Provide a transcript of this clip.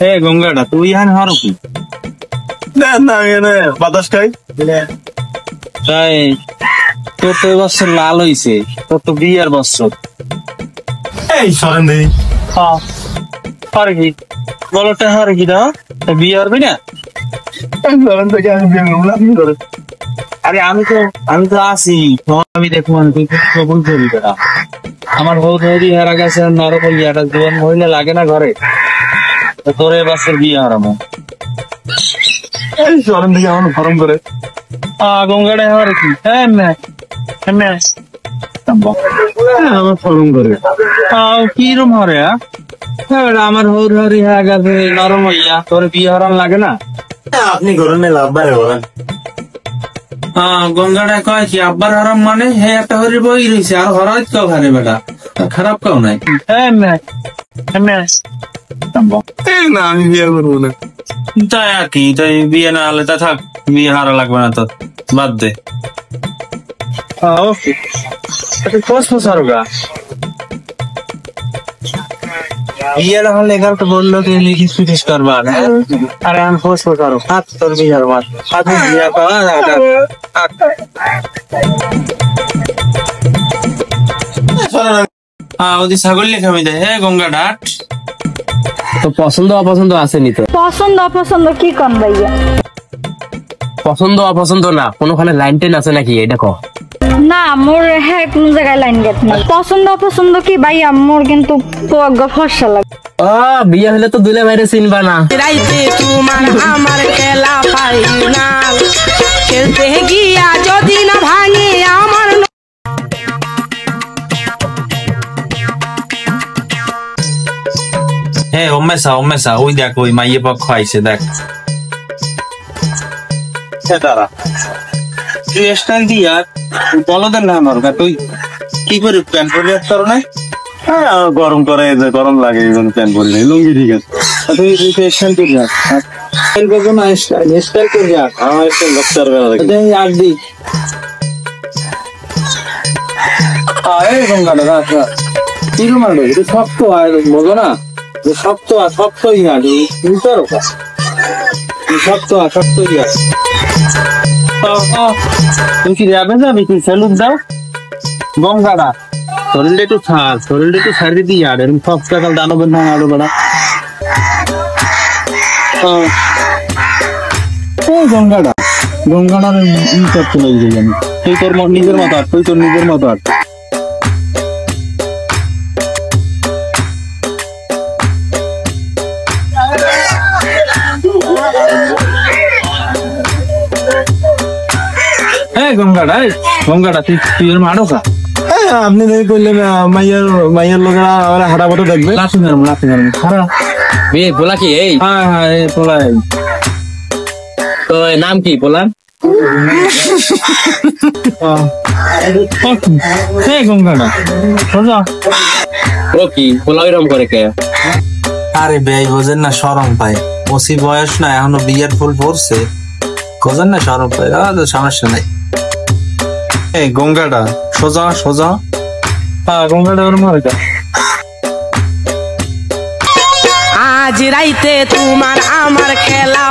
এ গঙ্গাটা তুই ইহান হর কি না না এনে বাতাস খাই তাই তোর তো এবছর লাল হইছে তোর তো বিয়ার বছর এই সরেন দেই হর কি বলটা হর কি দাও বিয়ে হরবি না সরেন থেকে আমি বিয়ে করবো আপনি করেন আরে আমি তো আছি আমি দেখবো তুই কবুল করবি বেটা আমার বউ ধরি হারা গেছে নরকম বিয়াটা জীবন মহিলা লাগে না ঘরে তোর এবছর বিয়ে হারামো এই সরেন থেকে আমার ফরম করে গঙ্গাটা হর কি হ্যাঁ আমার ফরম করে কিরম হরে আমার হৌর হরি হ্যাঁ গেছে নরম হইয়া তোর বিয়ে হরাম লাগে না আপনি করেন না লাভ বাড়ে বলেন গঙ্গাটা কয় কি আব্বার হরাম মানে হে একটা হরি বই রয়েছে আর হরাই কেউ হারে বেটা খারাপ কেউ নাই না আমি বিয়ে করবো না তাই আর কি তাই বিয়ে না হলে তা থাক বিয়ে হারা লাগবে না তো বাদ দে বিয়ে না হলে এগারো তো বললো কি লিখিস ফিটিস করবা আরে আমি ফোস করো হাত তোর বিয়ার মার হাত বিয়া করা ওদি ছাগল লেখা আমি দেয় হ্যাঁ গঙ্গা ডাট তো পছন্দ অপছন্দ আসেনি তো পছন্দ অপছন্দ কি কন ভাইয়া পছন্দ অপছন্দ না কোনোখানে লাইন টেন আছে নাকি এটা কো না মোর হ্যাঁ কোন জায়গায় লাইন গেট নাই পছন্দ অপছন্দ কি ভাইয়া মোর কিন্তু পোয়াগ্গা ফর্সা লাগে বিয়ে হলে তো দুলে বাইরে চিনবা না রাইতে তোমার আমার খেলা ফাইনাল খেলতে গিয়া যদি না ভাঙে আমার হ্যাঁ ওমেসা ওই দেখ ওই মাইয়ে পক্ষ আইছে দেখ দাঁড়া তুই স্টাইল দিয়া বলদের না আমার তুই কি করে প্যান্ট পরে তোর না গরম করে গরম লাগে এই জন্য প্যান্ট পরি নাই লুঙ্গি ঠিক আছে তুই স্টাইল করে যা স্টাইল করবো না স্টাইল করে যা আমার একটা লক্ষ্য আর দি এই গঙ্গাটা রাখা কিরম আলো এটা শক্ত আর বোঝো না শক্ত ইয়া উল্টার শক্ত ইয়া তুমি কি যাবে তুই সেলুট দাও গঙ্গাটা শরীরটা একটু ছাড় দিই আর এরকম সব টাকাল দানবের না আরো বেড়া গঙ্গাটার ই করতে লাগবে জানি তুই তোর নিজের মতো আর গঙ্গাটা তুই এর মারো কা আপনি দেখে করলেন মাইয়ার লোকেরা আমার হাঁটা পথে দেখবে লাঠি মারবো খারাপ বিয়ে পোলা কি এই হ্যাঁ পোলাই তো নাম কি পোলা গঙ্গাটা সোজা ও কি পোলা এরম করে কে আরে ব্যয় বোঝেন না শরম পায় ওসি বয়স না এখনো বিয়ের ফুল পড়ছে খোঁজেন না শরম পায় সমস্যা নাই এই গঙ্গাটা সোজা গঙ্গাটা ওর মারে আজ রাইতে তোমার আমার খেলা